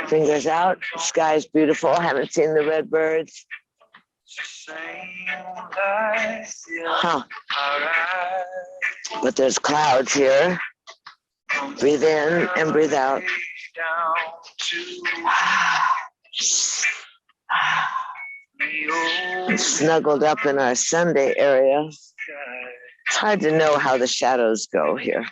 Fingers out. Sky's beautiful. Haven't seen the red birds. Huh. But there's clouds here. Breathe in and breathe out. Snuggled up in our Sunday area. It's hard to know how the shadows go here.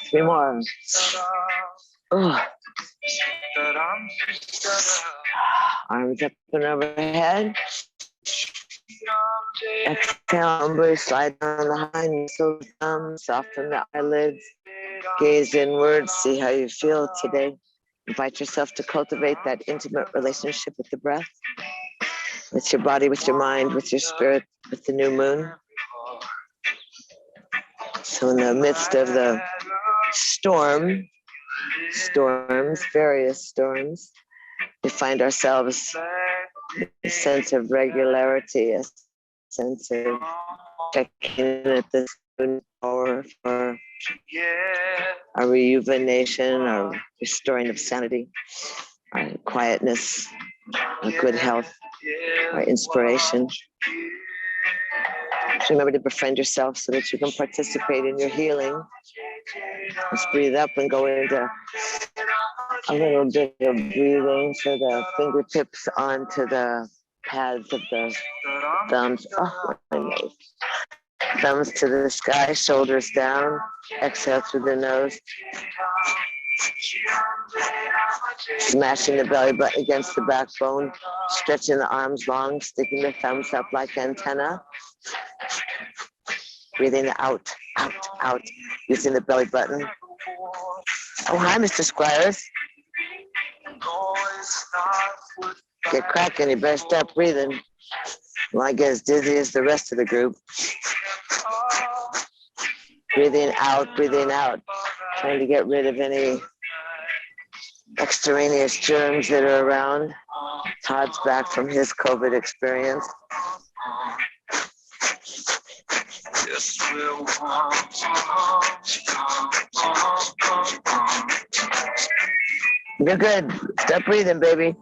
Three more. Arms up and overhead. Exhale, humbly slide down the hind so thumb, soften the eyelids, gaze inward, see how you feel today. Invite yourself to cultivate that intimate relationship with the breath, with your body, with your mind, with your spirit, with the new moon. So in the midst of the storms, various storms, we find ourselves a sense of regularity, a sense of checking in at the power for our rejuvenation, our restoring of sanity, our quietness, our good health, our inspiration. Remember to befriend yourself so that you can participate in your healing. Let's breathe up and go into a little bit of breathing for the fingertips onto the pads of the thumbs. Oh, my nose. Thumbs to the sky, shoulders down. Exhale through the nose. Smashing the belly button against the backbone. Stretching the arms long, sticking the thumbs up like antenna. Breathing out, out, out. Using the belly button. Oh, hi, Mr. Squires. Get cracking, you better stop breathing. Well, I get as dizzy as the rest of the group. Breathing out, trying to get rid of any extraneous germs that are around. Todd's back from his COVID experience. You're good. Stop breathing, baby.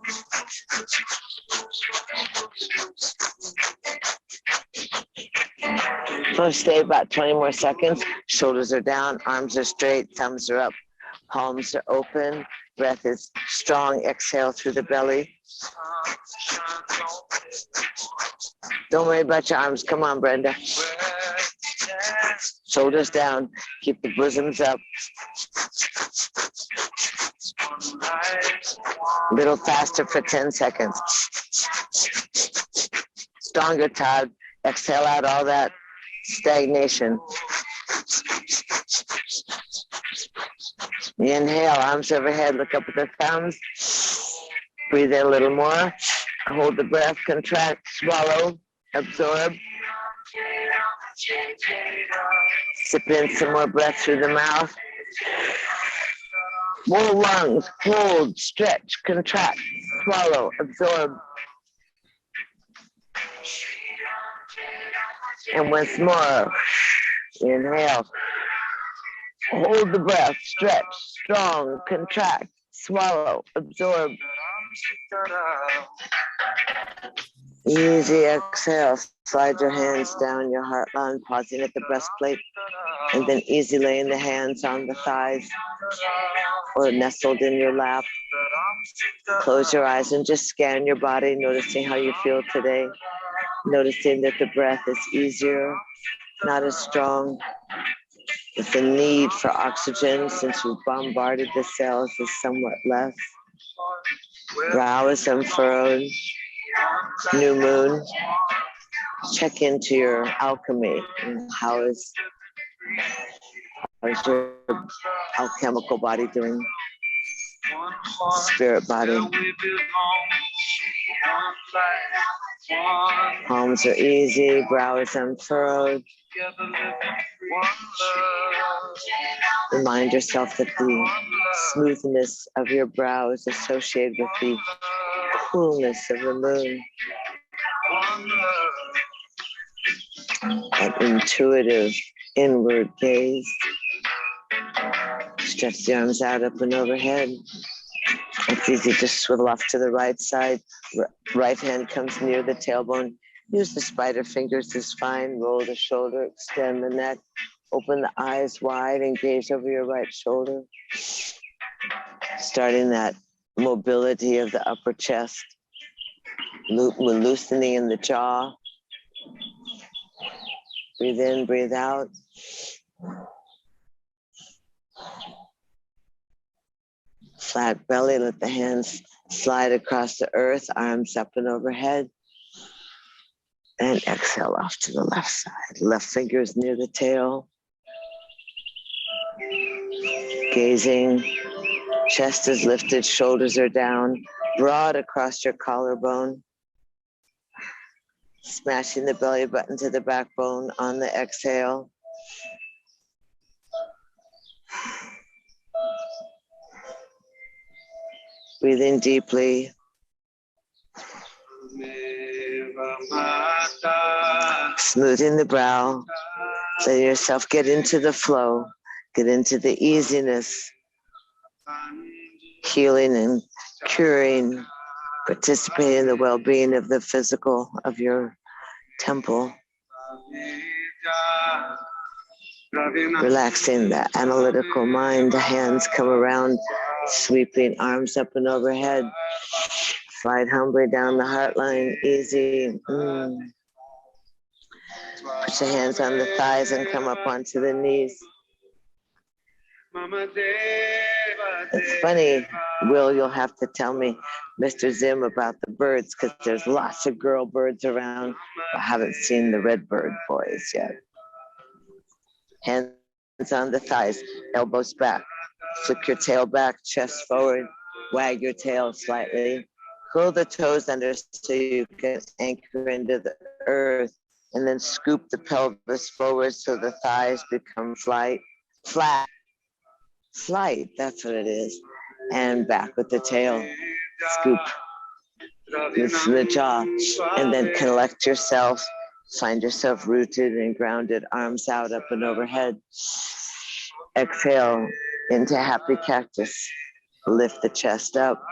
So stay about 20 more seconds. Shoulders are down, arms are straight, thumbs are up, palms are open. Breath is strong. Exhale through the belly. Don't worry about your arms. Come on, Brenda. Shoulders down. Keep the bosoms up. A little faster for 10 seconds. Stronger, Todd. Exhale out all that stagnation. Inhale, arms overhead, look up at the thumbs. Breathe in a little more. Hold the breath, contract, swallow, absorb. Sip in some more breath through the mouth. Full lungs, hold, stretch, contract, swallow, absorb. And once more, inhale. Hold the breath, stretch, strong, contract, swallow, absorb. Easy exhale. Slide your hands down your heartland, pausing at the breastplate, and then easy laying the hands on the thighs or nestled in your lap. Close your eyes and just scan your body, noticing how you feel today. Noticing that the breath is easier, not as strong. If the need for oxygen, since we've bombarded the cells, is somewhat less. Brow is unfurrowed. New moon. Check into your alchemy. How is your alchemical body doing? Spirit body. Palms are easy, brow is unfurrowed. Remind yourself that the Smoothness of your brow is associated with the coolness of the moon. An intuitive inward gaze. Stretch the arms out up and overhead. It's easy to swivel off to the right side. Right hand comes near the tailbone. Use the spider fingers as fine. Roll the shoulder, extend the neck. Open the eyes wide and gaze over your right shoulder. Starting that mobility of the upper chest. Loosening in the jaw. Breathe in, breathe out. Flat belly, let the hands slide across the earth, arms up and overhead. And exhale off to the left side. Left fingers near the tail. Gazing, chest is lifted, shoulders are down, broad across your collarbone. Smashing the belly button to the backbone on the exhale. Breathing deeply. Smoothing the brow. Let yourself get into the flow, get into the easiness, healing and curing, participating in the well-being of the physical of your temple. Relaxing the analytical mind, the hands come around, sweeping arms up and overhead. Slide humbly down the heart line, easy. Put your hands on the thighs and come up onto the knees. It's funny, Will, you'll have to tell me, Mr. Zim, about the birds, because there's lots of girl birds around. I haven't seen the redbird boys yet. Hands on the thighs, elbows back. Flick your tail back, chest forward. Wag your tail slightly. Curl the toes under so you can anchor into the earth. And then scoop the pelvis forward so the thighs become flat. Flight, that's what it is. And back with the tail. Scoop. Loosen the jaw. And then collect yourself. Find yourself rooted and grounded, arms out, up and overhead. Exhale into happy cactus. Lift the chest up.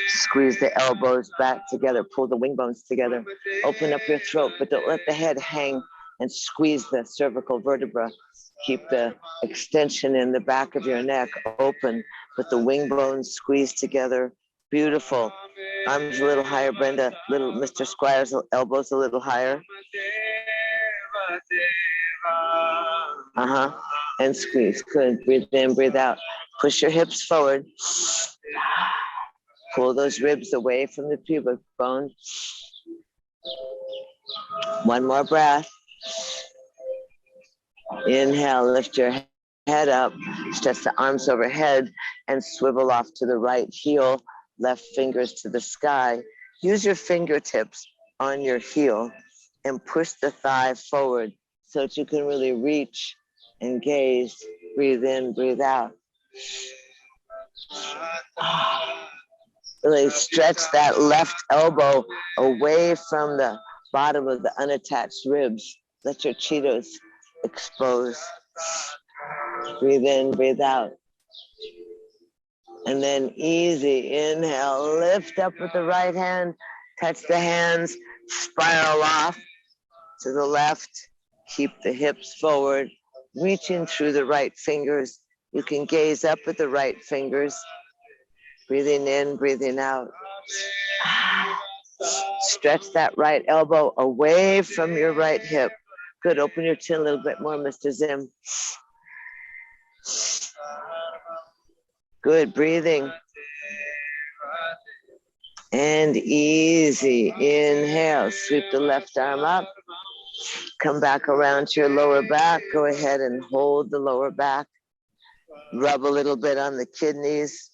Squeeze the elbows back together. Pull the wing bones together. Open up your throat, but don't let the head hang, and squeeze the cervical vertebra. Keep the extension in the back of your neck open, but the wing bones squeezed together. Beautiful. Arms a little higher, Brenda. Little Mr. Squire's elbows a little higher. And squeeze. Good. Breathe in, breathe out. Push your hips forward. Pull those ribs away from the pubic bone. One more breath. Inhale, lift your head up, stretch the arms overhead, and swivel off to the right heel, left fingers to the sky. Use your fingertips on your heel and push the thigh forward so that you can really reach and gaze. Breathe in, breathe out. Really stretch that left elbow away from the bottom of the unattached ribs. Let your Cheetos expose. Breathe in, breathe out. And then easy, inhale, lift up with the right hand, touch the hands, spiral off to the left. Keep the hips forward, reaching through the right fingers. You can gaze up at the right fingers. Breathing in, breathing out. Stretch that right elbow away from your right hip. Good, open your chin a little bit more, Mr. Zim. Good, breathing. And easy, inhale, sweep the left arm up. Come back around to your lower back. Go ahead and hold the lower back. Rub a little bit on the kidneys.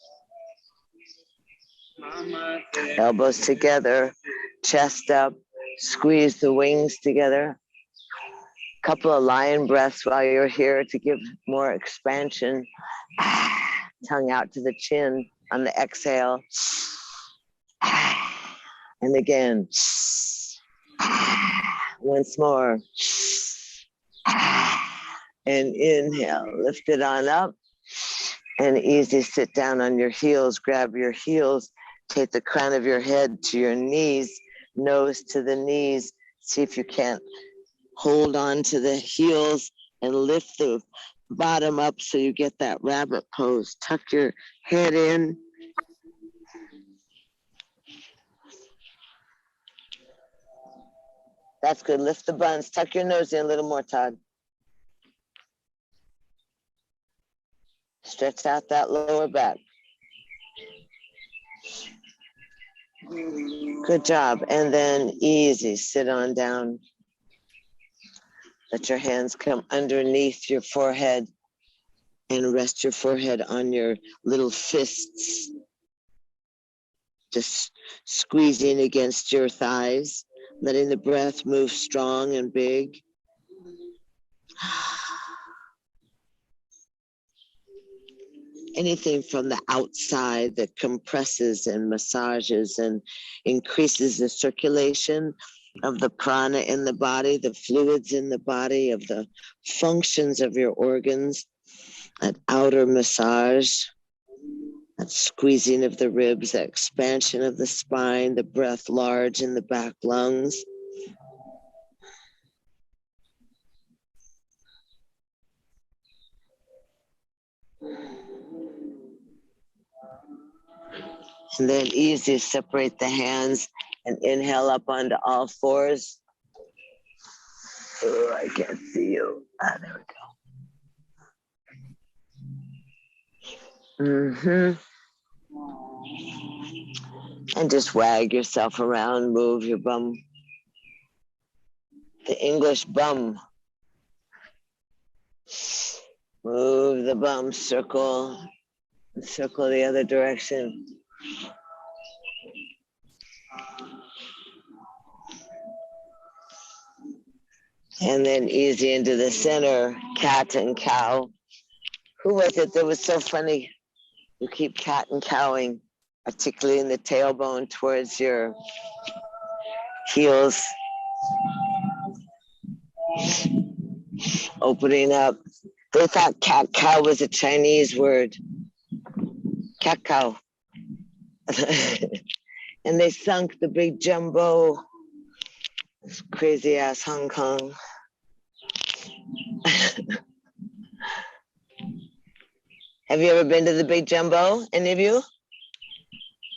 Elbows together, chest up, squeeze the wings together. Couple of lion breaths while you're here to give more expansion. tongue out to the chin on the exhale. And again. Once more. And inhale, lift it on up. And easy, sit down on your heels, grab your heels, take the crown of your head to your knees, nose to the knees. See if you can't hold on to the heels and lift the bottom up so you get that rabbit pose. Tuck your head in. That's good. Lift the buns. Tuck your nose in a little more, Todd. Stretch out that lower back. Good job. And then easy, sit on down. Let your hands come underneath your forehead and rest your forehead on your little fists. Just squeezing against your thighs, letting the breath move strong and big. Anything from the outside that compresses and massages and increases the circulation of the prana in the body, the fluids in the body, of the functions of your organs, that outer massage, that squeezing of the ribs, that expansion of the spine, the breath large in the back lungs. And then easy, separate the hands and inhale up onto all fours. Oh, I can't see you. There we go. And just wag yourself around, move your bum. The English bum. Move the bum, circle the other direction. And then easy into the center, cat and cow. Who was it that was so funny? You keep cat and cowing, articulating the tailbone towards your heels. Opening up. They thought cat cow was a Chinese word. Cat cow. And they sunk the big jumbo. This crazy ass Hong Kong. Have you ever been to the big jumbo? Any of you?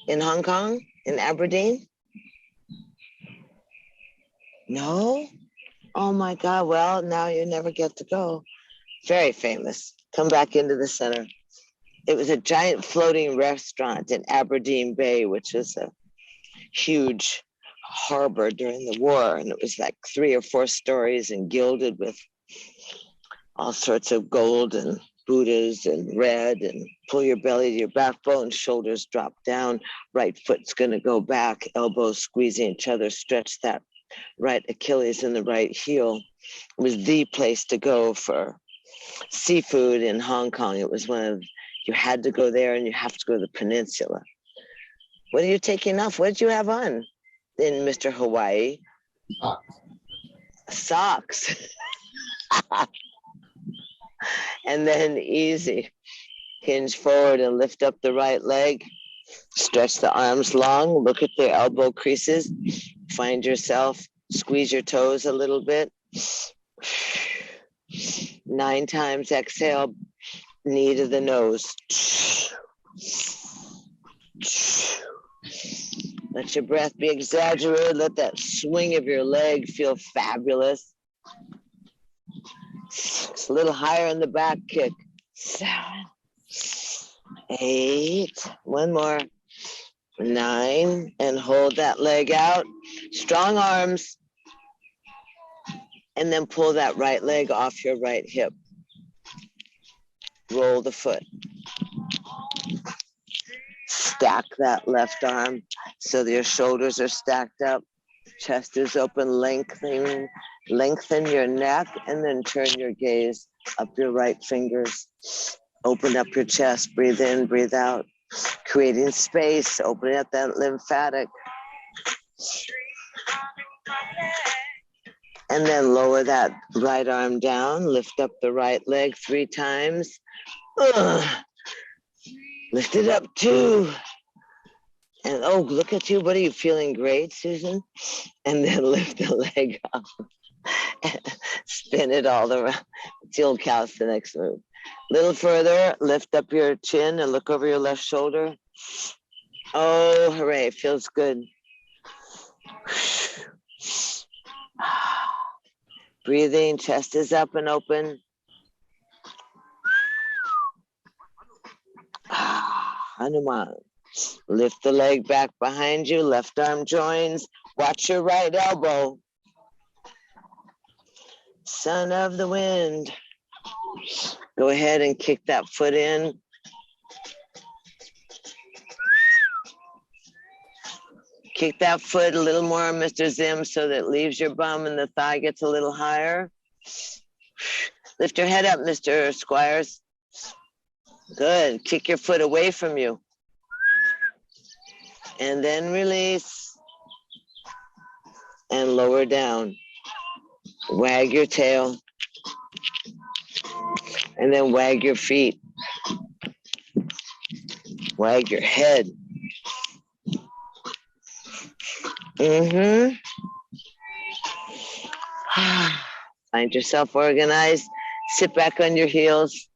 In Hong Kong? In Aberdeen? No? Oh my God, well, now you never get to go. Very famous. Come back into the center. It was a giant floating restaurant in Aberdeen Bay, which was a huge harbor during the war. And it was like 3 or 4 stories and gilded with all sorts of gold and Buddhas and red, and pull your belly to your backbone, shoulders drop down, right foot's gonna go back, elbows squeezing each other, stretch that right Achilles and the right heel. It was the place to go for seafood in Hong Kong. It was you had to go there, and you have to go to the peninsula. What are you taking off? What did you have on in Mr. Hawaii? Socks. And then easy, hinge forward and lift up the right leg. Stretch the arms long, look at the elbow creases. Find yourself, squeeze your toes a little bit. 9 times exhale, knee to the nose. Let your breath be exaggerated. Let that swing of your leg feel fabulous. It's a little higher in the back kick. 7, 8, one more. 9, and hold that leg out. Strong arms. And then pull that right leg off your right hip. Roll the foot. Stack that left arm so that your shoulders are stacked up. Chest is open, lengthen your neck, and then turn your gaze up your right fingers. Open up your chest, breathe in, breathe out, creating space, opening up that lymphatic. And then lower that right arm down, lift up the right leg 3 times. Lift it up 2. And oh, look at you. What are you feeling? Great, Susan? And then lift the leg up. Spin it all around. It's the old calisthenics move. Little further, lift up your chin and look over your left shoulder. Oh, hooray, feels good. Breathing, chest is up and open. Hanuman. Lift the leg back behind you, left arm joins. Watch your right elbow. Son of the wind. Go ahead and kick that foot in. Kick that foot a little more, Mr. Zim, so that it leaves your bum and the thigh gets a little higher. Lift your head up, Mr. Squires. Good. Kick your foot away from you. And then release. And lower down. Wag your tail. And then wag your feet. Wag your head. Find yourself organized. Sit back on your heels.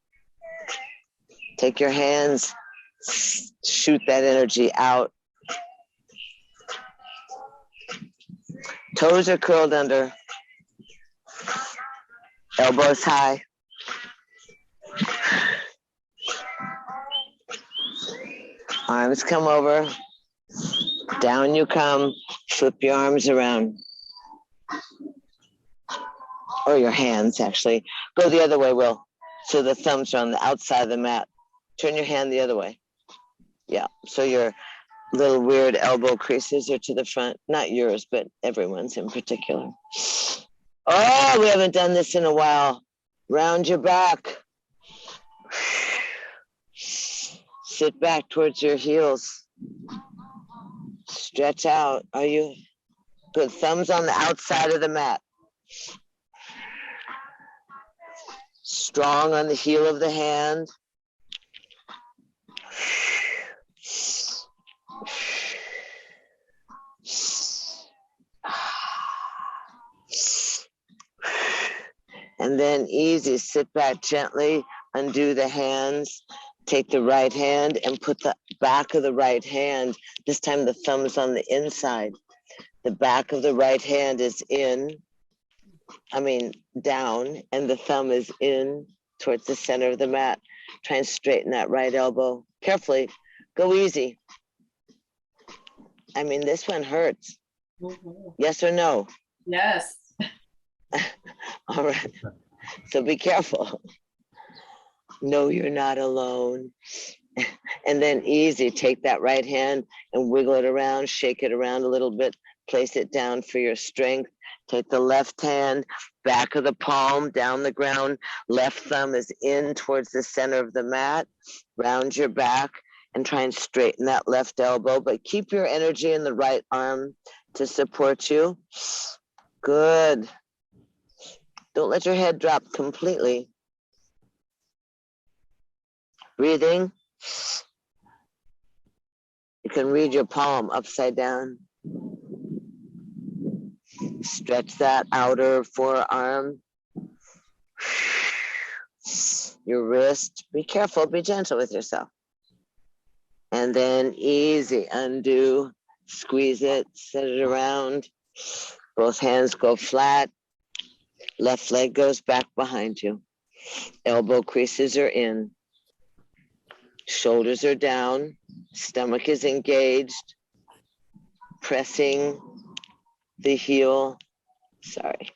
Take your hands. Shoot that energy out. Toes are curled under. Elbows high. Arms come over. Down you come. Flip your arms around. Or your hands, actually. Go the other way, Will. So the thumbs are on the outside of the mat. Turn your hand the other way. Yeah, so your little weird elbow creases are to the front. Not yours, but everyone's in particular. Oh, we haven't done this in a while. Round your back. Sit back towards your heels. Stretch out. Are you? Good. Thumbs on the outside of the mat. Strong on the heel of the hand. And then easy, sit back gently, undo the hands, take the right hand and put the back of the right hand, this time the thumb is on the inside. The back of the right hand is down, and the thumb is in towards the center of the mat. Try and straighten that right elbow. Carefully, go easy. This one hurts. Yes or no? Yes. All right. So be careful. No, you're not alone. And then easy, take that right hand and wiggle it around, shake it around a little bit, place it down for your strength. Take the left hand, back of the palm, down the ground. Left thumb is in towards the center of the mat. Round your back and try and straighten that left elbow, but keep your energy in the right arm to support you. Good. Don't let your head drop completely. Breathing. You can read your palm upside down. Stretch that outer forearm. Your wrist. Be careful, be gentle with yourself. And then easy, undo, squeeze it, set it around. Both hands go flat. Left leg goes back behind you. Elbow creases are in. Shoulders are down. Stomach is engaged. Pressing the heel. Sorry.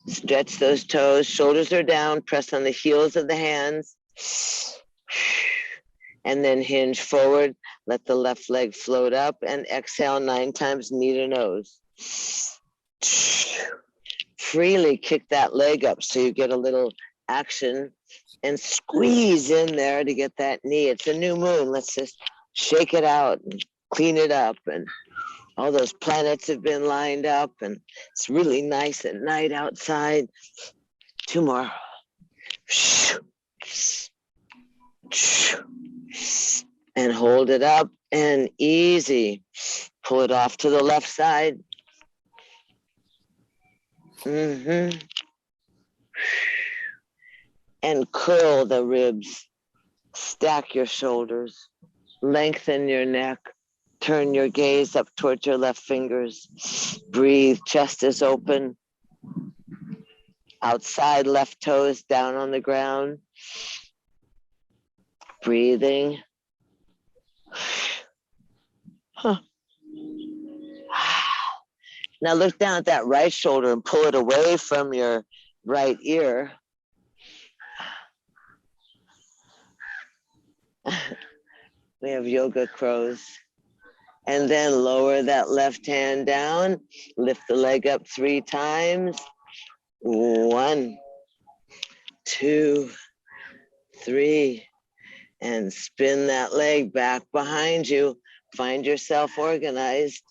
Stretch those toes. Shoulders are down. Press on the heels of the hands. And then hinge forward. Let the left leg float up and exhale 9 times, knee to nose. freely kick that leg up so you get a little action and squeeze in there to get that knee. It's a new moon. Let's just shake it out and clean it up. And all those planets have been lined up and it's really nice at night outside. 2 more. And hold it up and easy. Pull it off to the left side. And curl the ribs. Stack your shoulders. Lengthen your neck. Turn your gaze up towards your left fingers. Breathe, chest is open. Outside, left toes down on the ground. Breathing. Now look down at that right shoulder and pull it away from your right ear. We have yoga crows. And then lower that left hand down. Lift the leg up 3 times. 1, 2, 3. And spin that leg back behind you. Find yourself organized.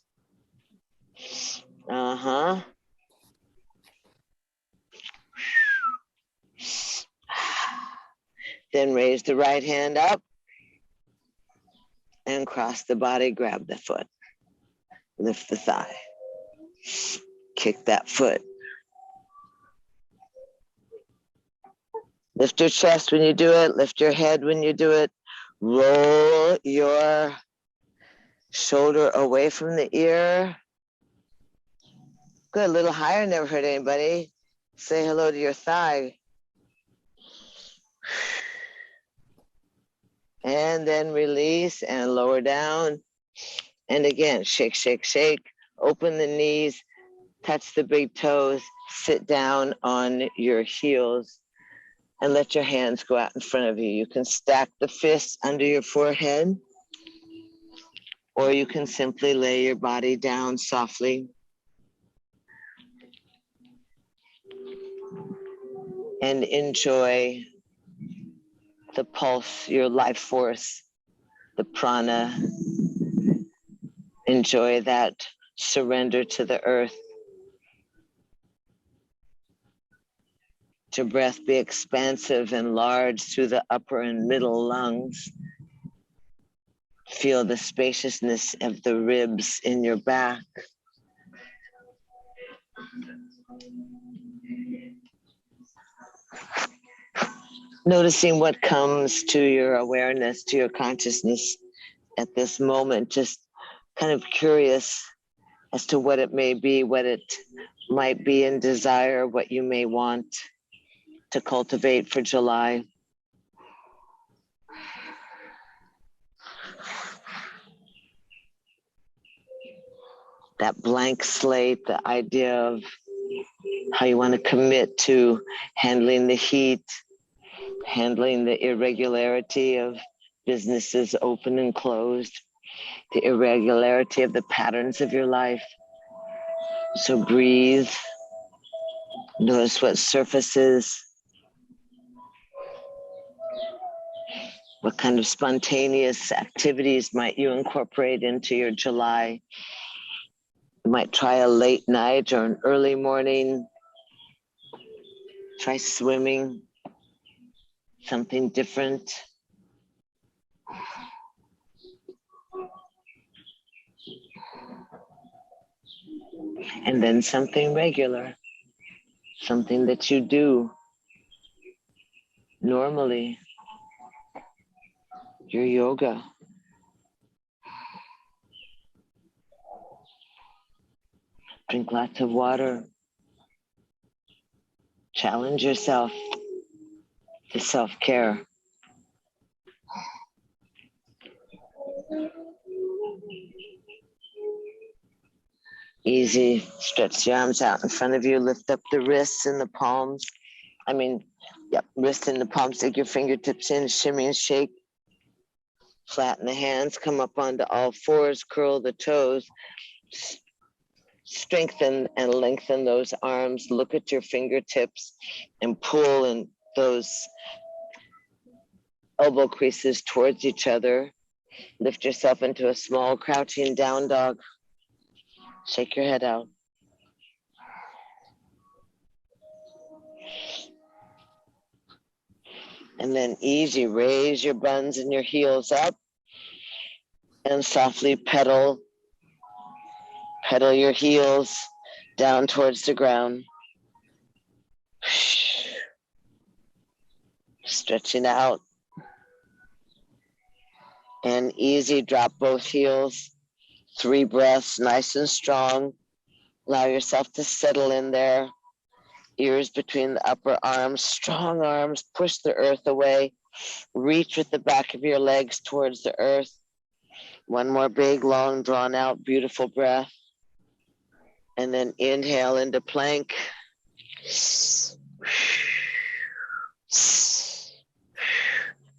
Then raise the right hand up and cross the body, grab the foot. Lift the thigh. Kick that foot. Lift your chest when you do it. Lift your head when you do it. Roll your shoulder away from the ear. Good, a little higher, never hurt anybody. Say hello to your thigh. And then release and lower down. And again, shake, shake, shake. Open the knees, touch the big toes, sit down on your heels, and let your hands go out in front of you. You can stack the fists under your forehead, or you can simply lay your body down softly. And enjoy the pulse, your life force, the prana. Enjoy that surrender to the earth. To breath be expansive and large through the upper and middle lungs. Feel the spaciousness of the ribs in your back. Noticing what comes to your awareness, to your consciousness at this moment, just kind of curious as to what it may be, what it might be in desire, what you may want to cultivate for July. That blank slate, the idea of how you want to commit to handling the heat, handling the irregularity of businesses open and closed, the irregularity of the patterns of your life. So breathe, notice what surfaces, what kind of spontaneous activities might you incorporate into your July. You might try a late night or an early morning. Try swimming, something different. And then something regular, something that you do normally, your yoga. Drink lots of water. Challenge yourself to self-care. Easy. Stretch the arms out in front of you. Lift up the wrists and the palms. Wrists and the palms. Take your fingertips in, shimmy and shake. Flatten the hands. Come up onto all fours. Curl the toes. strengthen and lengthen those arms. Look at your fingertips and pull in those elbow creases towards each other. Lift yourself into a small crouching down dog. Shake your head out. And then easy, raise your buns and your heels up and softly pedal your heels down towards the ground. Stretching out. And easy, drop both heels. 3 breaths, nice and strong. Allow yourself to settle in there. Ears between the upper arms, strong arms, push the earth away. Reach with the back of your legs towards the earth. One more big, long, drawn out, beautiful breath. And then inhale into plank.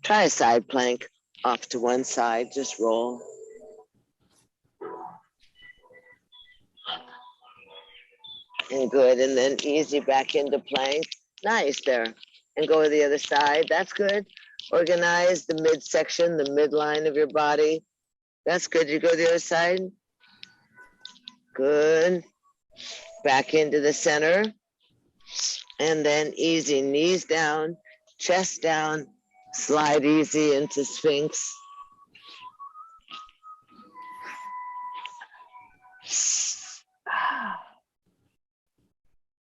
Try a side plank off to one side, just roll. And good, and then easy back into plank. Nice there. And go to the other side, that's good. Organize the midsection, the midline of your body. That's good, you go to the other side. Good. Back into the center. And then easy, knees down, chest down, slide easy into Sphinx.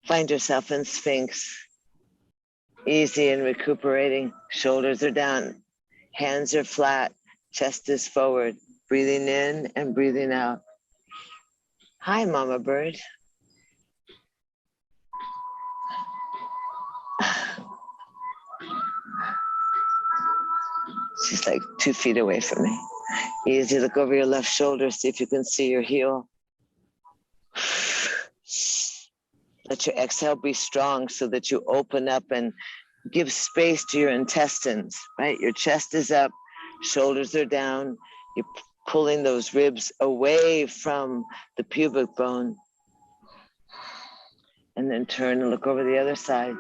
Find yourself in Sphinx. Easy and recuperating. Shoulders are down. Hands are flat. Chest is forward. Breathing in and breathing out. Hi, Mama Bird. She's like 2 feet away from me. Easy, look over your left shoulder, see if you can see your heel. Let your exhale be strong so that you open up and give space to your intestines, right? Your chest is up, shoulders are down. You're pulling those ribs away from the pubic bone. And then turn and look over the other side.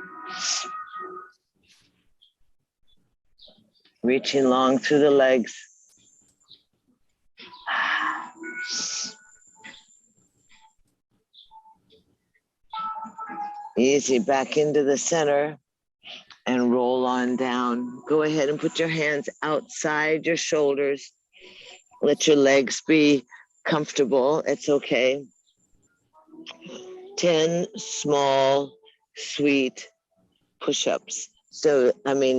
Reaching long through the legs. Easy, back into the center and roll on down. Go ahead and put your hands outside your shoulders. Let your legs be comfortable. It's okay. 10 small, sweet push-ups. So,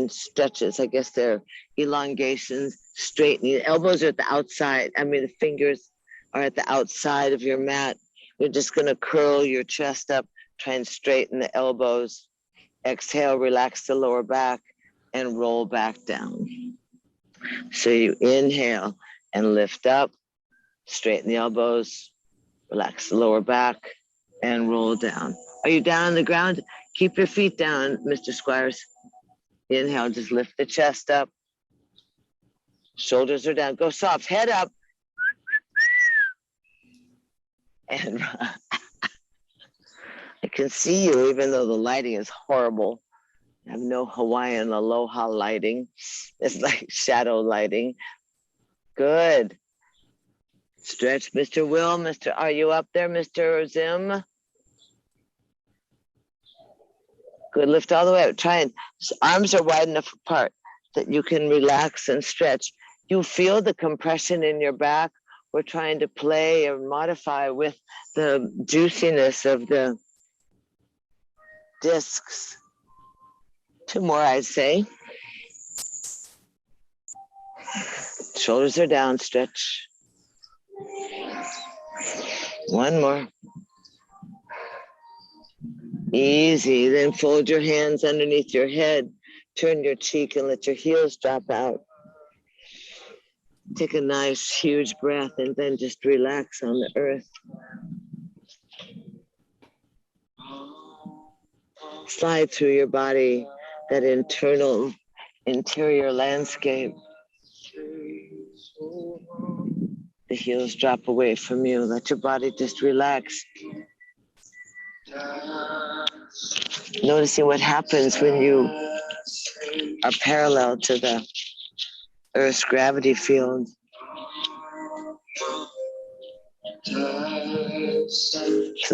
stretches. I guess they're elongations, straightening. Elbows are at the outside. The fingers are at the outside of your mat. You're just going to curl your chest up. Try and straighten the elbows. Exhale, relax the lower back and roll back down. So you inhale and lift up, straighten the elbows, relax the lower back and roll down. Are you down on the ground? Keep your feet down, Mr. Squires. Inhale, just lift the chest up. Shoulders are down. Go soft, head up. And I can see you even though the lighting is horrible. I have no Hawaiian aloha lighting. It's like shadow lighting. Good. Stretch, Mr. Will. Are you up there, Mr. Zim? Good, lift all the way up. Try and, arms are wide enough apart that you can relax and stretch. You feel the compression in your back. We're trying to play or modify with the juiciness of the discs. 2 more, I'd say. Shoulders are down, stretch. 1 more. Easy, then fold your hands underneath your head. Turn your cheek and let your heels drop out. Take a nice, huge breath and then just relax on the earth. Slide through your body, that interior landscape. The heels drop away from you. Let your body just relax. Noticing what happens when you are parallel to the Earth's gravity field. So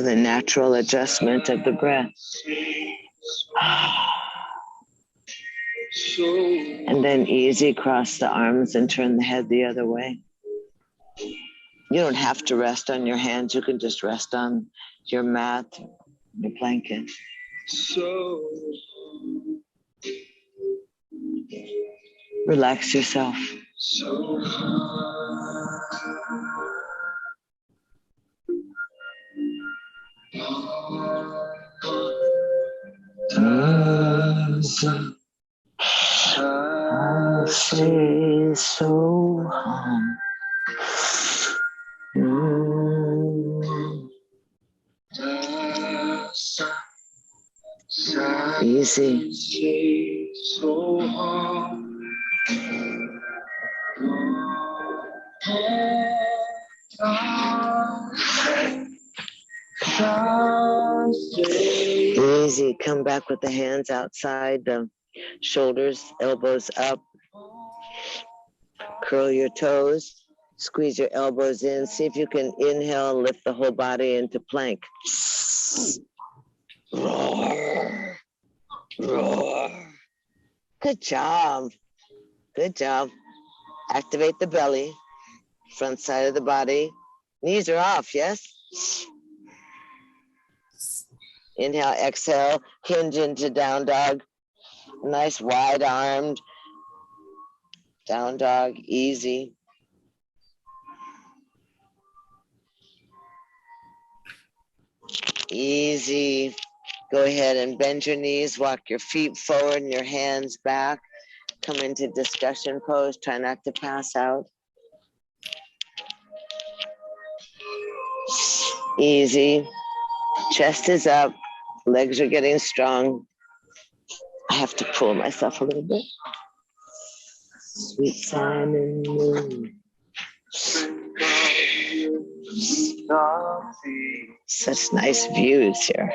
the natural adjustment of the breath. And then easy, cross the arms and turn the head the other way. You don't have to rest on your hands. You can just rest on your mat, your blanket. Relax yourself. I say so home. Easy. Easy. Come back with the hands outside the shoulders, elbows up. Curl your toes. Squeeze your elbows in. See if you can inhale, lift the whole body into plank. Roar. Roar. Good job. Good job. Activate the belly, front side of the body. Knees are off, yes? Inhale, exhale, hinge into down dog. Nice wide armed. Down dog, easy. Easy. Go ahead and bend your knees, walk your feet forward and your hands back. Come into discussion pose. Try not to pass out. Easy. Chest is up. Legs are getting strong. I have to pull myself a little bit. Sweet Simon Moon. Such nice views here.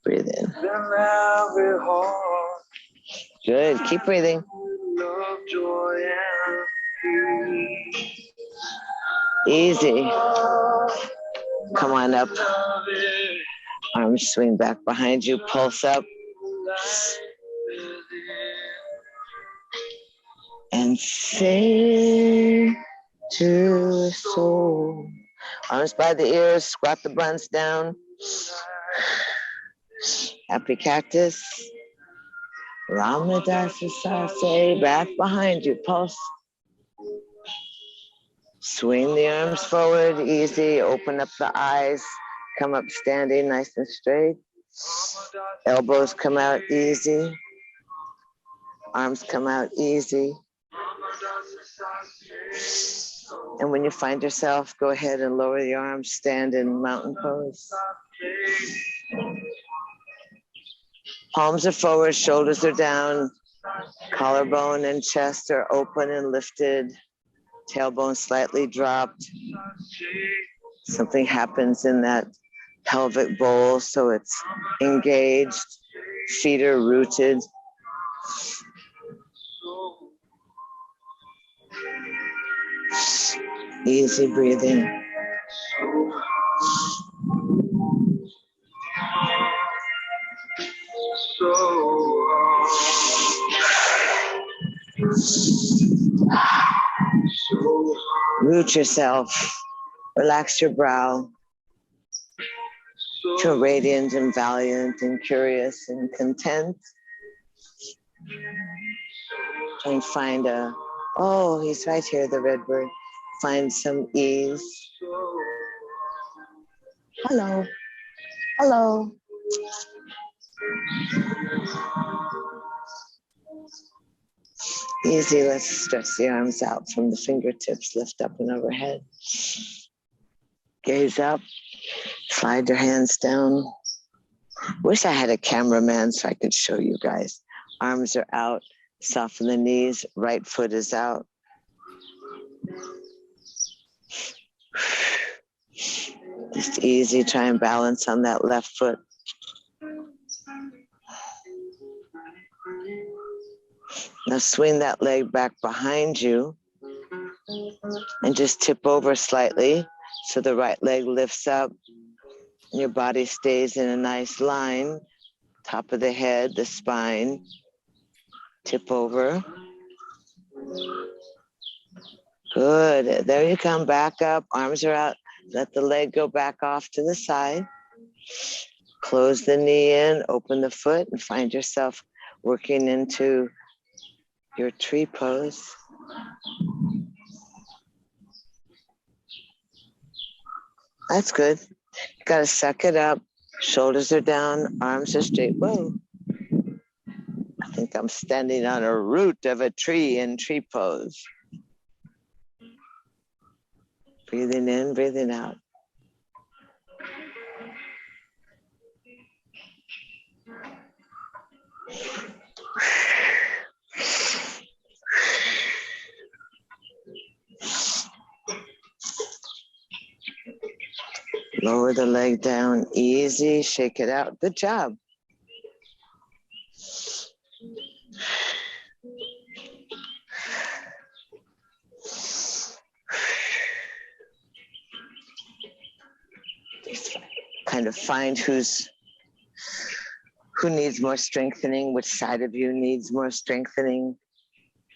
Breathe in. Good. Keep breathing. Easy. Come on up. Arms swing back behind you. Pulse up. And sing to soul. Arms by the ears. Squat the buns down. Happy cactus. Ramadasa Sase. Back behind you. Pulse. Swing the arms forward. Easy. Open up the eyes. Come up standing nice and straight. Elbows come out easy. Arms come out easy. And when you find yourself, go ahead and lower your arms, stand in mountain pose. Palms are forward, shoulders are down, collarbone and chest are open and lifted, tailbone slightly dropped. Something happens in that pelvic bowl, so it's engaged, feet are rooted. Easy breathing. Root yourself. Relax your brow. Feel radiant and valiant and curious and content. And find oh, he's right here, the red bird. Find some ease. Hello. Hello. Easy, let's stretch the arms out from the fingertips, lift up and overhead. Gaze up, slide your hands down. Wish I had a cameraman so I could show you guys. Arms are out, soften the knees, right foot is out. Just easy, try and balance on that left foot. Now swing that leg back behind you and just tip over slightly so the right leg lifts up and your body stays in a nice line. Top of the head, the spine, tip over. Good. There you come, back up, arms are out. Let the leg go back off to the side. Close the knee in, open the foot, and find yourself working into your tree pose. That's good. You gotta suck it up. Shoulders are down, arms are straight. Whoa. I think I'm standing on a root of a tree in tree pose. Breathing in, breathing out. Lower the leg down, easy, shake it out. Good job. Just kind of find who needs more strengthening, which side of you needs more strengthening.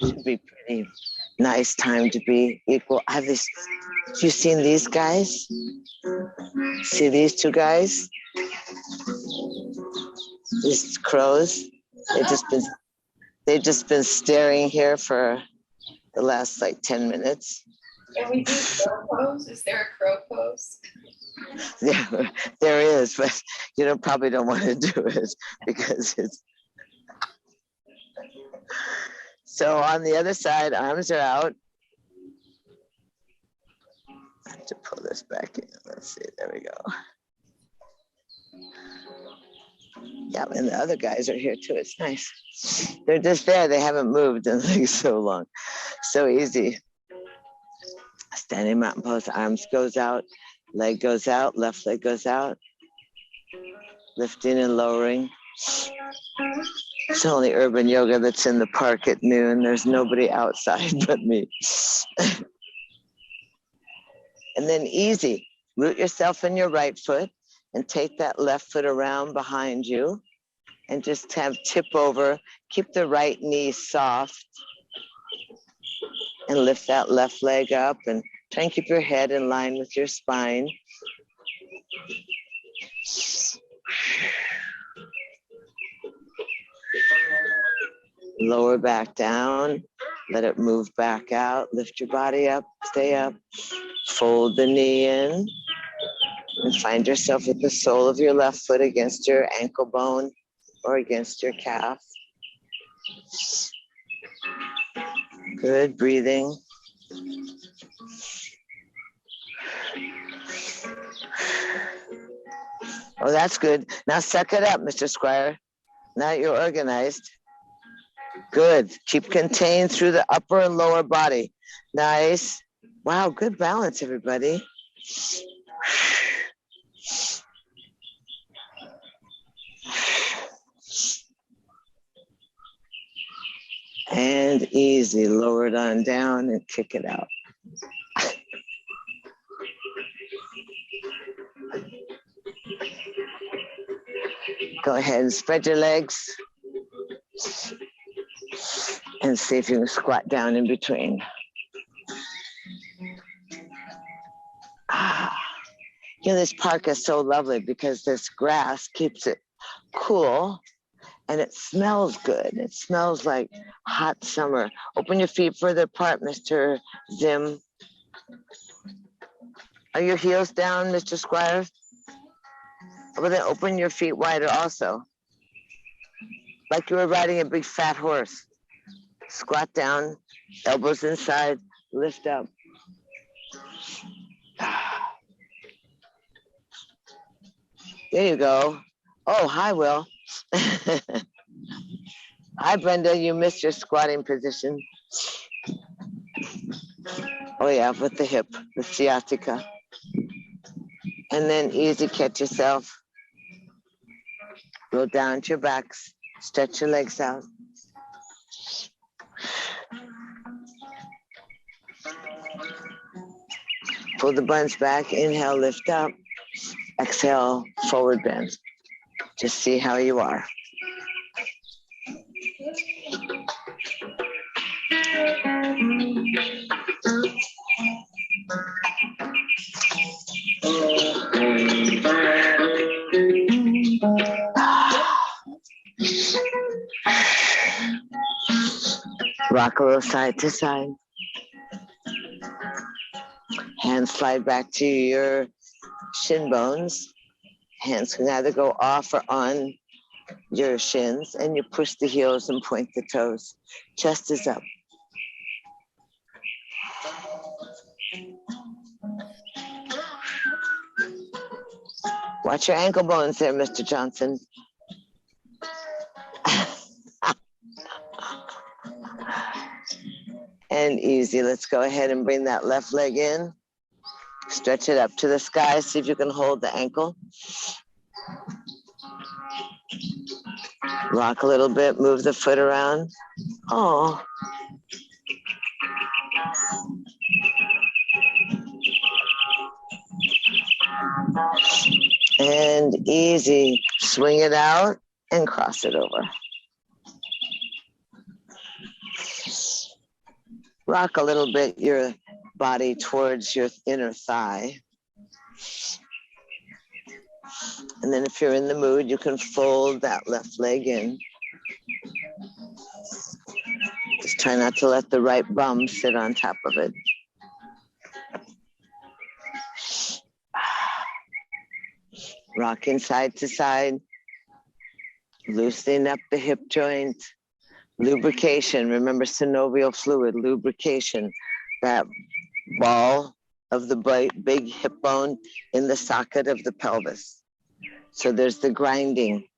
Should be pretty nice time to be equal. Have you seen these guys? See these two guys? These crows? They've just been staring here for the last like 10 minutes. Can we do crow pose? Is there a crow pose? Yeah, there is, but you probably don't want to do it because it's. So on the other side, arms are out. I have to pull this back in. Let's see, there we go. Yeah, and the other guys are here too. It's nice. They're just there. They haven't moved in like so long. So easy. Standing mountain pose, arms goes out, leg goes out, left leg goes out. Lifting and lowering. It's only urban yoga that's in the park at noon. There's nobody outside but me. And then easy, root yourself in your right foot and take that left foot around behind you and just have tip over. Keep the right knee soft and lift that left leg up and try and keep your head in line with your spine. Lower back down, let it move back out, lift your body up, stay up, fold the knee in, and find yourself with the sole of your left foot against your ankle bone or against your calf. Good, breathing. Oh, that's good. Now suck it up, Mr. Squire. Now you're organized. Good. Keep contained through the upper and lower body. Nice. Wow, good balance, everybody. And easy. Lower it on down and kick it out. Go ahead and spread your legs. And see if you can squat down in between. This park is so lovely because this grass keeps it cool and it smells good. It smells like hot summer. Open your feet further apart, Mr. Zim. Are your heels down, Mr. Squire? Well, then open your feet wider also. Like you were riding a big fat horse. Squat down, elbows inside, lift up. There you go. Oh, hi, Will. Hi, Brenda. You missed your squatting position. Oh, yeah, with the hip, the sciatica. And then easy catch yourself. Go down to your backs. Stretch your legs out. Pull the buns back. Inhale, lift up. Exhale, forward bend. Just see how you are. Rock a little side to side. Hands slide back to your shin bones. Hands can either go off or on your shins, and you push the heels and point the toes. Chest is up. Watch your ankle bones there, Mr. Johnson. And easy. Let's go ahead and bring that left leg in. Stretch it up to the sky. See if you can hold the ankle. Rock a little bit. Move the foot around. Oh. And easy. Swing it out and cross it over. Rock a little bit your body towards your inner thigh. And then if you're in the mood, you can fold that left leg in. Just try not to let the right bum sit on top of it. Rocking side to side. Loosening up the hip joint. Lubrication, remember synovial fluid, lubrication, that ball of the big hip bone in the socket of the pelvis. So there's the grinding.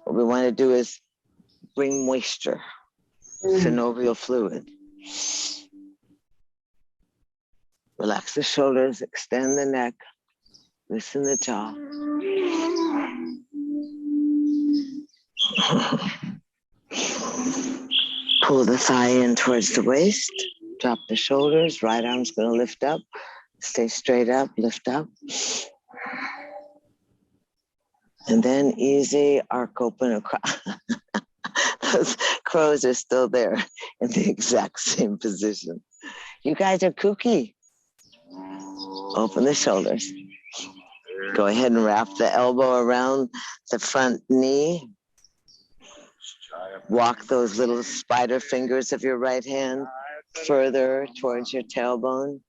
What we want to do is bring moisture, synovial fluid. Relax the shoulders, extend the neck, loosen the jaw. Pull the thigh in towards the waist. Drop the shoulders. Right arm's going to lift up. Stay straight up. Lift up. And then easy arc open across. Those crows are still there in the exact same position. You guys are kooky. Open the shoulders. Go ahead and wrap the elbow around the front knee. Walk those little spider fingers of your right hand further towards your tailbone.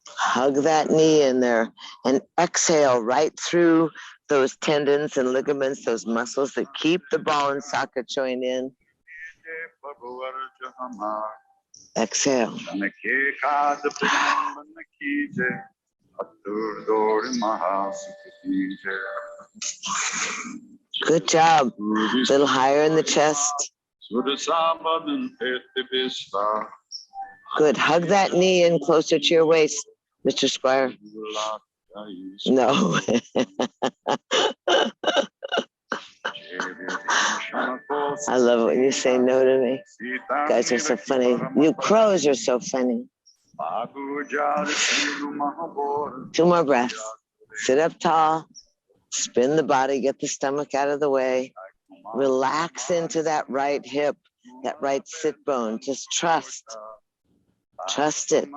Hug that knee in there and exhale right through those tendons and ligaments, those muscles that keep the ball and socket joint in. Exhale. Good job. A little higher in the chest. Good. Hug that knee in closer to your waist, Mr. Squire. No. I love it when you say no to me. You guys are so funny. You crows are so funny. 2 more breaths. Sit up tall. Spin the body. Get the stomach out of the way. Relax into that right hip, that right sit bone. Just trust. Trust it.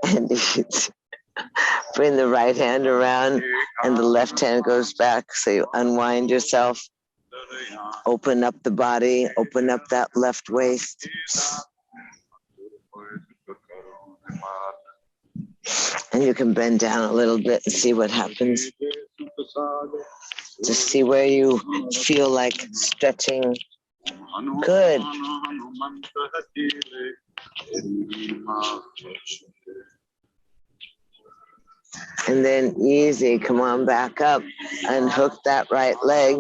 And bring the right hand around and the left hand goes back. So you unwind yourself. Open up the body. Open up that left waist. And you can bend down a little bit and see what happens. Just see where you feel like stretching. Good. And then easy, come on back up. Unhook that right leg.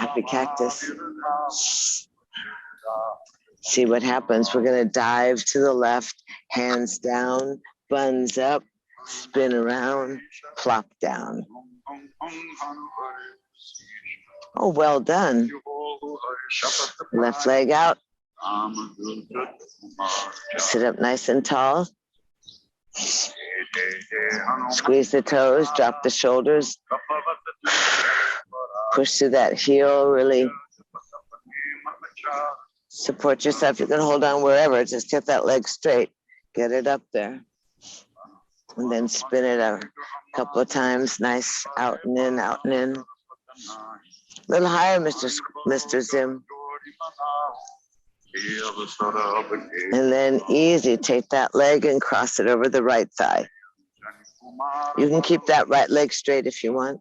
Happy cactus. See what happens. We're going to dive to the left, hands down, buns up, spin around, plop down. Oh, well done. Left leg out. Sit up nice and tall. Squeeze the toes, drop the shoulders. Push through that heel, really support yourself. You can hold on wherever, just get that leg straight. Get it up there. And then spin it a couple of times. Nice, out and in, out and in. A little higher, Mr. Zim. And then easy, take that leg and cross it over the right thigh. You can keep that right leg straight if you want.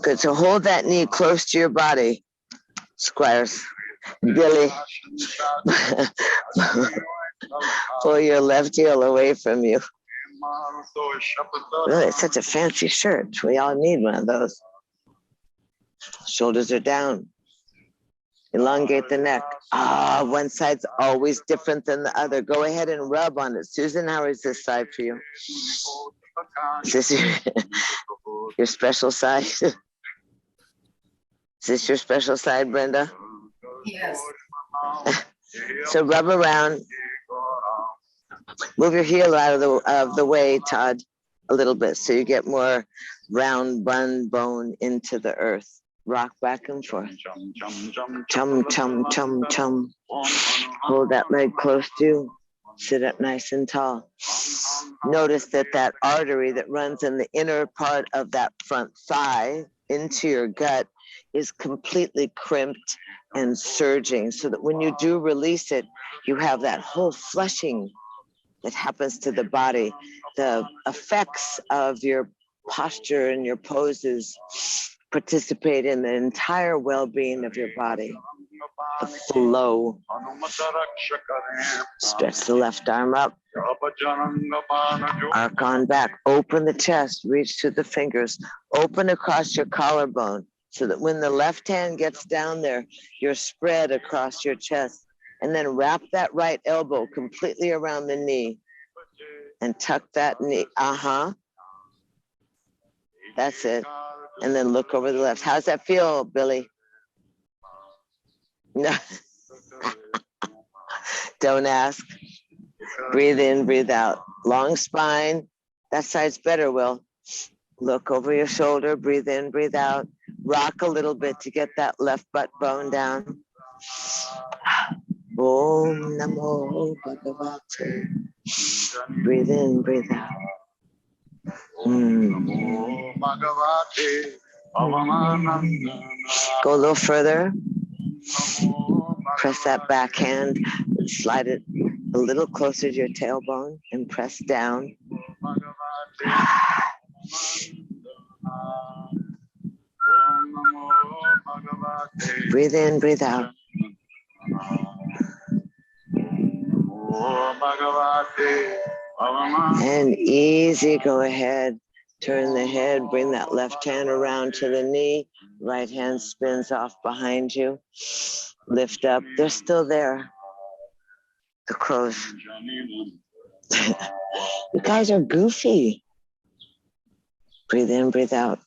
Good, so hold that knee close to your body, Squires. Billy, pull your left heel away from you. Really, it's such a fancy shirt. We all need one of those. Shoulders are down. Elongate the neck. One side's always different than the other. Go ahead and rub on it. Susan, how is this side for you? Is this your special side? Is this your special side, Brenda? Yes. So rub around. Move your heel out of the way, Todd, a little bit, so you get more round bun bone into the earth. Rock back and forth. Chum, chum, chum, chum. Hold that leg close to you. Sit up nice and tall. Notice that artery that runs in the inner part of that front thigh into your gut is completely crimped and surging, so that when you do release it, you have that whole flushing that happens to the body. The effects of your posture and your poses participate in the entire well-being of your body. The flow. Stretch the left arm up. Arc on back. Open the chest. Reach to the fingers. Open across your collarbone so that when the left hand gets down there, you're spread across your chest. And then wrap that right elbow completely around the knee and tuck that knee. That's it. And then look over the left. How's that feel, Billy? No. Don't ask. Breathe in, breathe out. Long spine. That side's better, Will. Look over your shoulder. Breathe in, breathe out. Rock a little bit to get that left butt bone down. Om Namo Bhagavate. Breathe in, breathe out. Go a little further. Press that back hand and slide it a little closer to your tailbone and press down. Breathe in, breathe out. And easy, go ahead. Turn the head, bring that left hand around to the knee. Right hand spins off behind you. Lift up. They're still there. The crows. You guys are goofy. Breathe in, breathe out.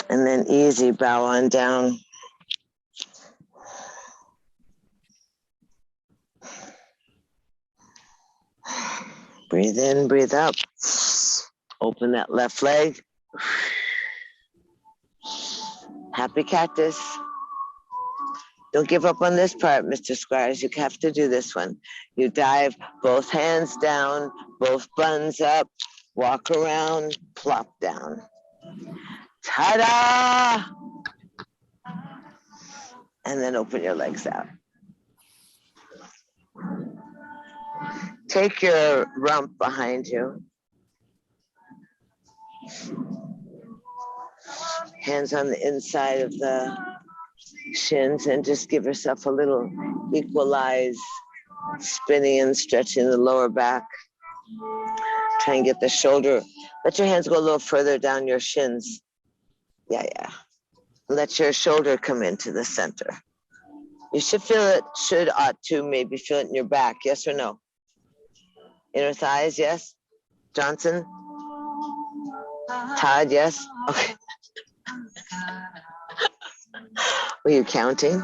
And then easy, bow on down. Breathe in, breathe up. Open that left leg. Happy cactus. Don't give up on this part, Mr. Squires. You have to do this one. You dive, both hands down, both buns up, walk around, plop down. Ta-da! And then open your legs out. Take your rump behind you. Hands on the inside of the shins and just give yourself a little equalize Spinning and stretching the lower back. Try and get the shoulder. Let your hands go a little further down your shins. Yeah. Let your shoulder come into the center. You should feel it, ought to maybe feel it in your back. Yes or no? Inner thighs, yes? Johnson? Todd, yes? Okay. Were you counting?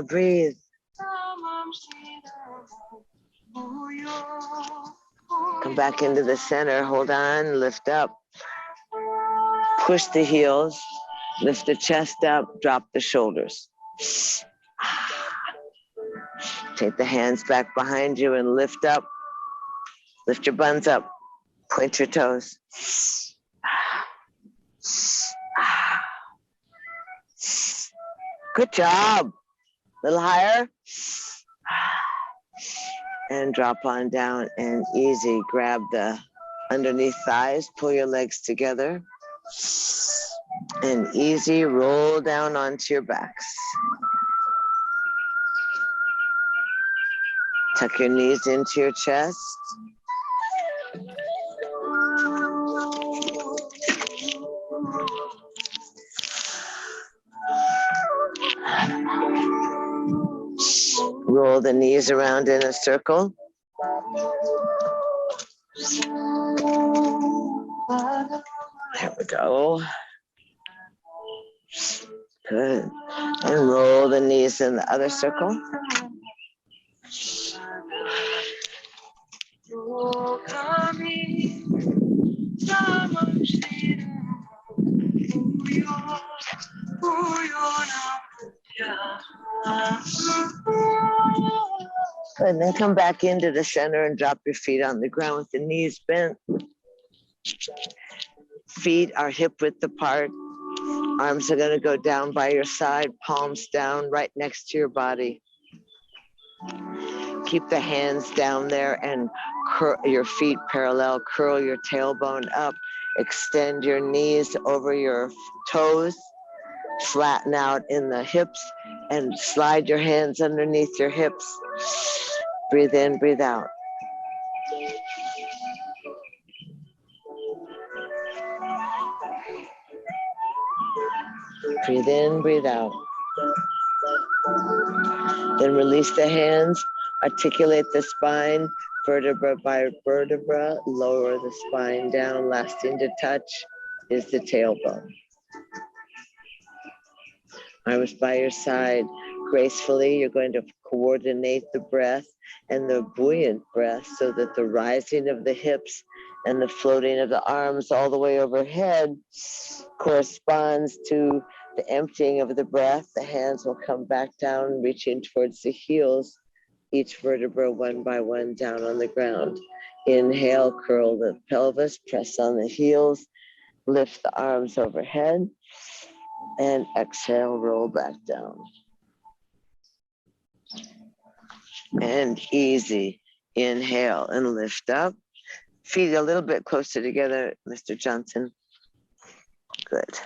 Breathe. Come back into the center. Hold on. Lift up. Push the heels. Lift the chest up. Drop the shoulders. Take the hands back behind you and lift up. Lift your buns up. Point your toes. Good job. A little higher. And drop on down and easy. Grab the underneath thighs. Pull your legs together. And easy roll down onto your backs. Tuck your knees into your chest. Roll the knees around in a circle. There we go. Good. And roll the knees in the other circle. And then come back into the center and drop your feet on the ground with the knees bent. Feet are hip width apart. Arms are going to go down by your side, palms down right next to your body. Keep the hands down there and curl your feet parallel. Curl your tailbone up. Extend your knees over your toes. Flatten out in the hips and slide your hands underneath your hips. Breathe in, breathe out. Breathe in, breathe out. Then release the hands, articulate the spine, vertebra by vertebra, lower the spine down. Lasting to touch is the tailbone. Arms by your side. Gracefully, you're going to coordinate the breath and the buoyant breath so that the rising of the hips and the floating of the arms all the way overhead corresponds to the emptying of the breath. The hands will come back down, reaching towards the heels, each vertebra one by one down on the ground. Inhale, curl the pelvis, press on the heels, lift the arms overhead, and exhale, roll back down. And easy. Inhale and lift up. Feet a little bit closer together, Mr. Johnson. Good.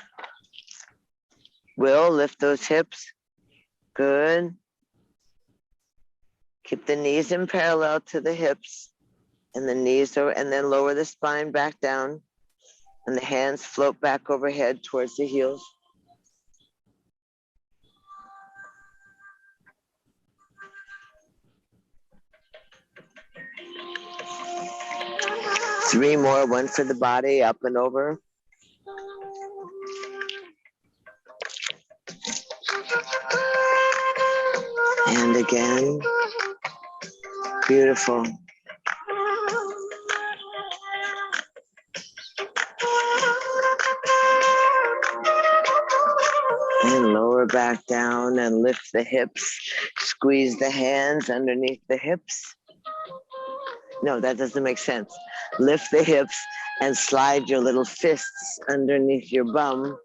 Will, lift those hips. Good. Keep the knees in parallel to the hips and the knees over, and then lower the spine back down and the hands float back overhead towards the heels. Three more, one for the body, up and over. And again. Beautiful. And lower back down and lift the hips. Squeeze the hands underneath the hips. No, that doesn't make sense. Lift the hips and slide your little fists underneath your bum.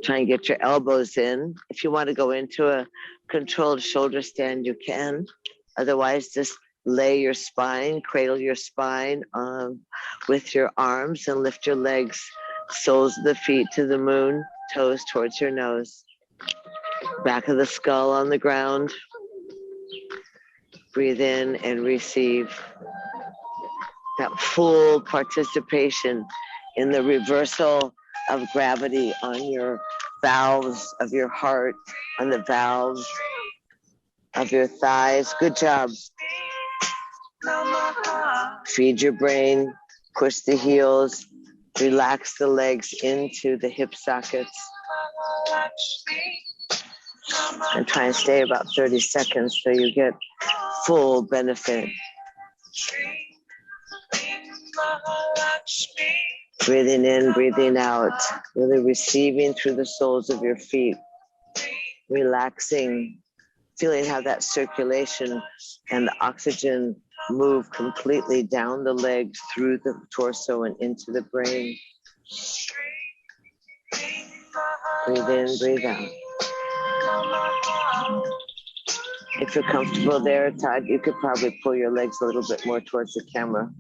Try and get your elbows in. If you want to go into a controlled shoulder stand, you can. Otherwise, just lay your spine, cradle your spine with your arms and lift your legs Soles of the feet to the moon, toes towards your nose. Back of the skull on the ground. Breathe in and receive that full participation in the reversal of gravity on your valves of your heart, on the valves of your thighs. Good job. Feed your brain, push the heels, relax the legs into the hip sockets. And try and stay about 30 seconds so you get full benefit. Breathing in, breathing out, really receiving through the soles of your feet, relaxing, feeling how that circulation and the oxygen move completely down the legs, through the torso and into the brain. Breathe in, breathe out. If you're comfortable there, Todd, you could probably pull your legs a little bit more towards the camera.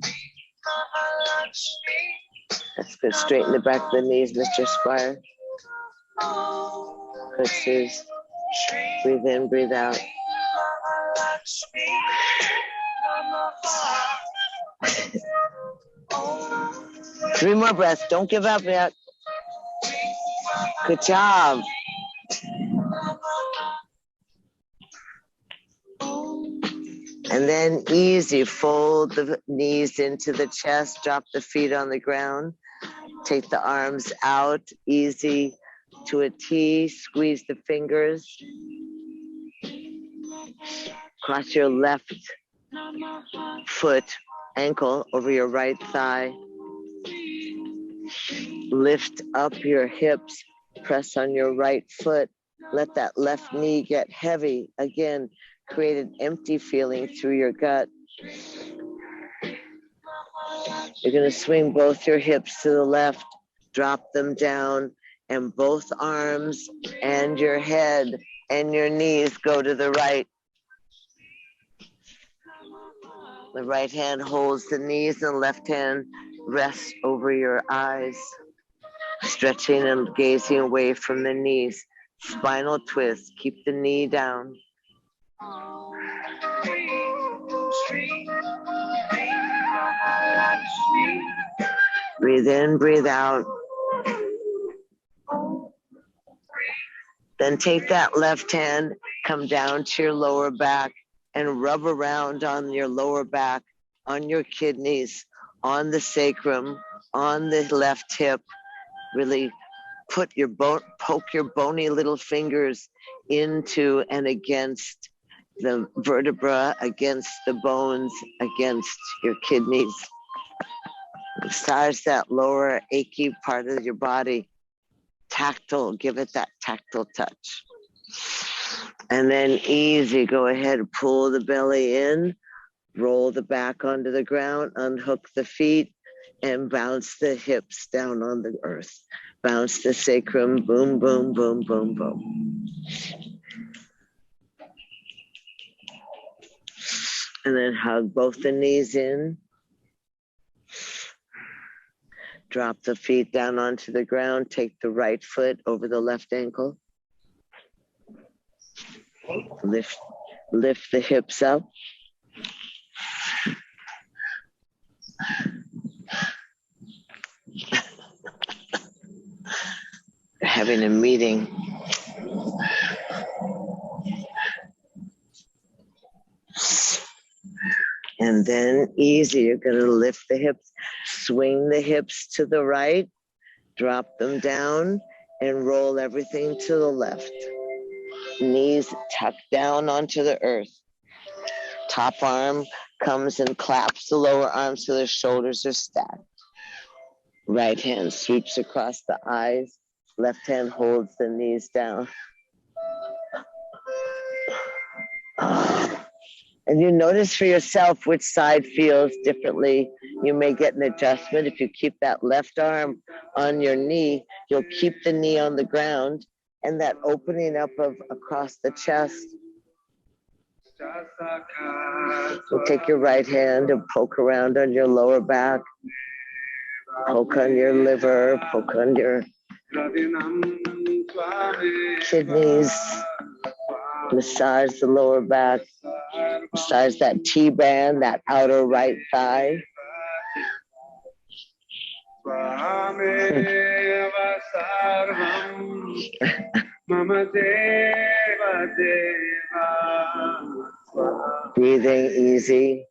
That's good. Straighten the back of the knees, Mr. Squire. Good, Suze. Breathe in, breathe out. 3 more breaths. Don't give up yet. Good job. And then easy, fold the knees into the chest, drop the feet on the ground, take the arms out, easy to a T, squeeze the fingers. Cross your left foot, ankle over your right thigh. Lift up your hips, press on your right foot. Let that left knee get heavy. Again, create an empty feeling through your gut. You're going to swing both your hips to the left, drop them down, and both arms and your head and your knees go to the right. The right hand holds the knees and left hand rests over your eyes, stretching and gazing away from the knees. Spinal twist, keep the knee down. Breathe in, breathe out. Then take that left hand, come down to your lower back and rub around on your lower back, on your kidneys, on the sacrum, on the left hip. Really put your poke your bony little fingers into and against the vertebra, against the bones, against your kidneys. Massage that lower achy part of your body. Tactile, give it that tactile touch. And then easy, go ahead and pull the belly in, roll the back onto the ground, unhook the feet, and bounce the hips down on the earth. Bounce the sacrum, boom, boom, boom, boom, boom. And then hug both the knees in. Drop the feet down onto the ground. Take the right foot over the left ankle. Lift the hips up. They're having a meeting. And then easy, you're going to lift the hips, swing the hips to the right, drop them down, and roll everything to the left. Knees tucked down onto the earth. Top arm comes and claps the lower arm so the shoulders are stacked. Right hand sweeps across the eyes. Left hand holds the knees down. And you notice for yourself which side feels differently. You may get an adjustment. If you keep that left arm on your knee, you'll keep the knee on the ground and that opening up of across the chest. So take your right hand and poke around on your lower back. Poke on your liver, poke on your kidneys, massage the lower back, massage that T-band, that outer right thigh. Breathing easy.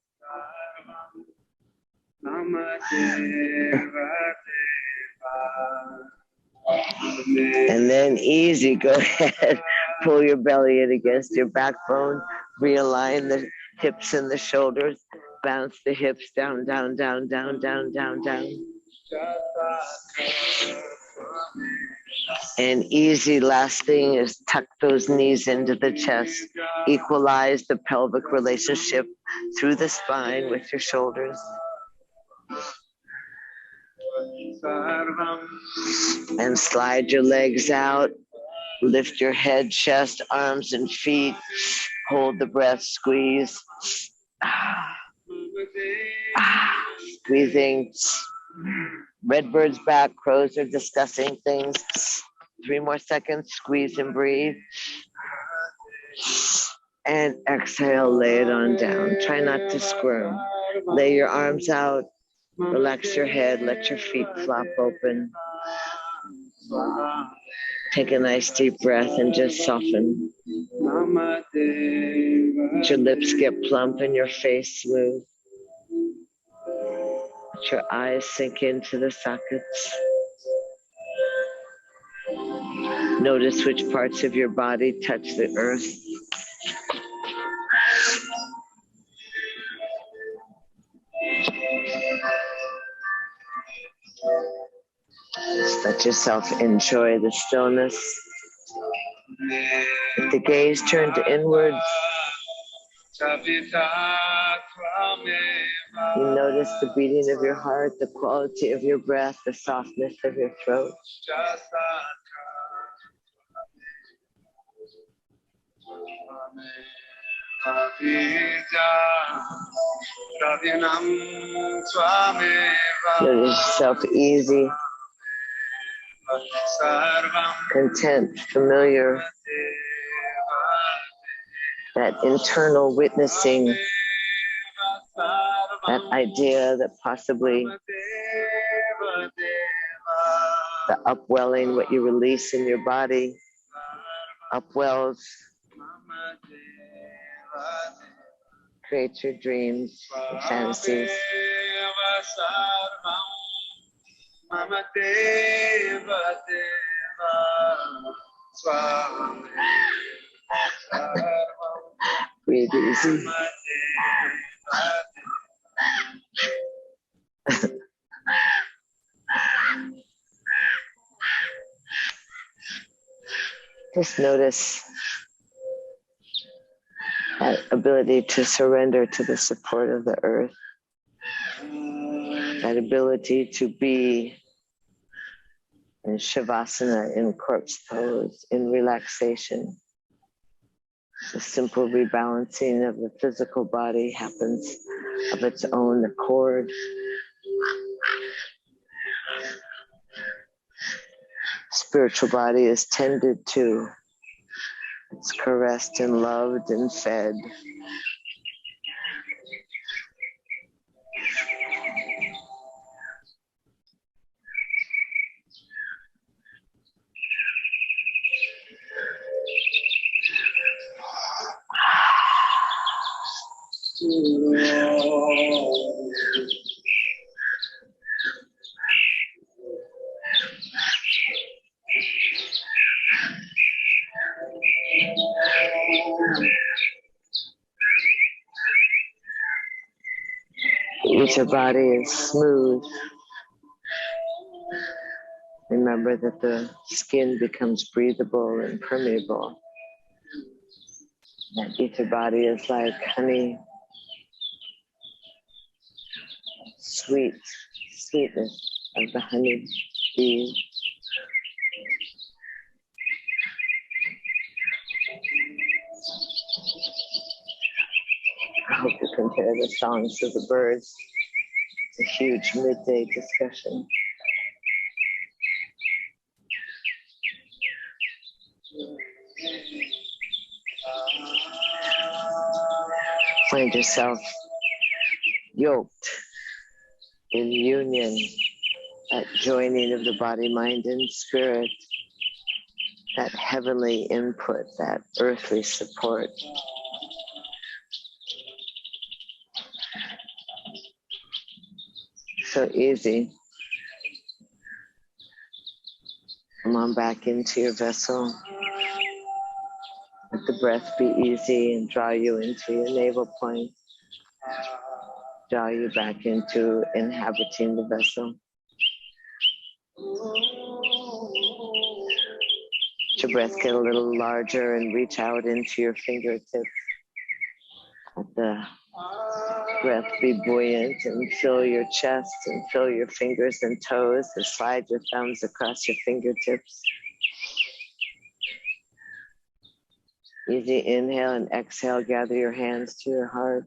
And then easy, go ahead, pull your belly in against your backbone, realign the hips and the shoulders, bounce the hips down, down, down, down, down, down, down. And easy, last thing is tuck those knees into the chest, equalize the pelvic relationship through the spine with your shoulders. And slide your legs out, lift your head, chest, arms, and feet. Hold the breath, squeeze. Squeezing. Redbirds back, crows are discussing things. 3 more seconds, squeeze and breathe. And exhale, lay it on down. Try not to squirm. Lay your arms out, relax your head, let your feet flop open. Take a nice deep breath and just soften. Let your lips get plump and your face smooth. Let your eyes sink into the sockets. Notice which parts of your body touch the earth. Just let yourself enjoy the stillness. With the gaze turned inwards, you notice the beating of your heart, the quality of your breath, the softness of your throat. Notice yourself easy, content, familiar. That internal witnessing, that idea that possibly the upwelling, what you release in your body, upwells, creates your dreams, your fantasies. Breathe easy. Just notice that ability to surrender to the support of the earth, that ability to be in Shavasana, in corpse pose, in relaxation. The simple rebalancing of the physical body happens of its own accord. Spiritual body is tended to. It's caressed and loved and fed. Your body is smooth. Remember that the skin becomes breathable and permeable. That ether body is like honey, sweetness of the honey bee. I hope you can hear the songs of the birds. It's a huge midday discussion. Find yourself yoked in union, that joining of the body, mind, and spirit, that heavenly input, that earthly support. So easy. Come on back into your vessel. Let the breath be easy and draw you into your navel point. Draw you back into inhabiting the vessel. Let your breath get a little larger and reach out into your fingertips. Let the breath be buoyant and fill your chest and fill your fingers and toes and slide your thumbs across your fingertips. Easy inhale and exhale, gather your hands to your heart.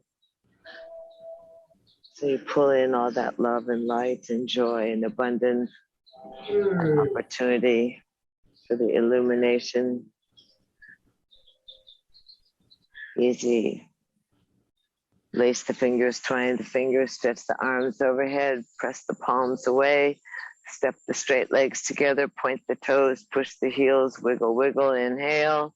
So you pull in all that love and light and joy and abundance and opportunity for the illumination. Easy. Lace the fingers, twine the fingers, stretch the arms overhead, press the palms away, step the straight legs together, point the toes, push the heels, wiggle, wiggle, inhale.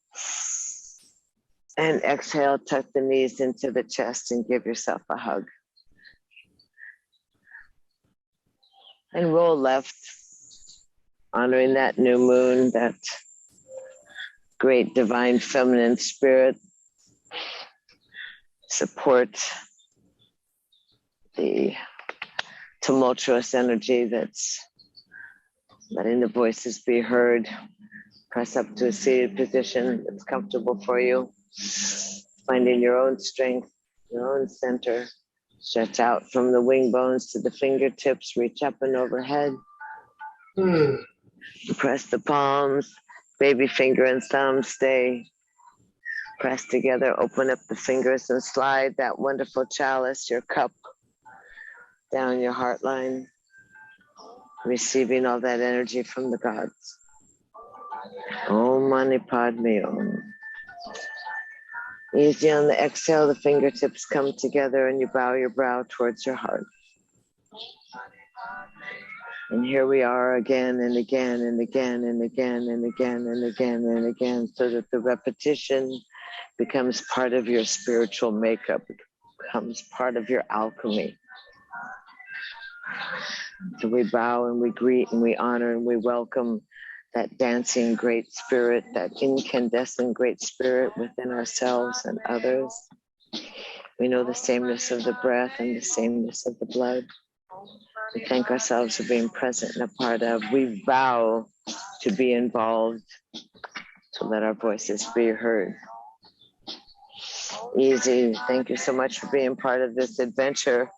And exhale, tuck the knees into the chest and give yourself a hug. And roll left, honoring that new moon, that great divine feminine spirit. Support the tumultuous energy that's letting the voices be heard. Press up to a seated position that's comfortable for you. Finding your own strength, your own center. Stretch out from the wing bones to the fingertips, reach up and overhead. Press the palms, baby finger and thumb stay pressed together. Open up the fingers and slide that wonderful chalice, your cup, down your heart line, receiving all that energy from the gods. Om Mani Padme Om. Easy on the exhale, the fingertips come together and you bow your brow towards your heart. And here we are again and again and again and again and again and again and again, so that the repetition becomes part of your spiritual makeup, it becomes part of your alchemy. So we bow and we greet and we honor and we welcome that dancing great spirit, that incandescent great spirit within ourselves and others. We know the sameness of the breath and the sameness of the blood. We thank ourselves for being present and a part of. We vow to be involved, to let our voices be heard. Easy. Thank you so much for being part of this adventure.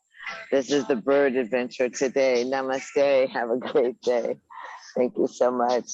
This is the bird adventure today. Namaste. Have a great day. Thank you so much.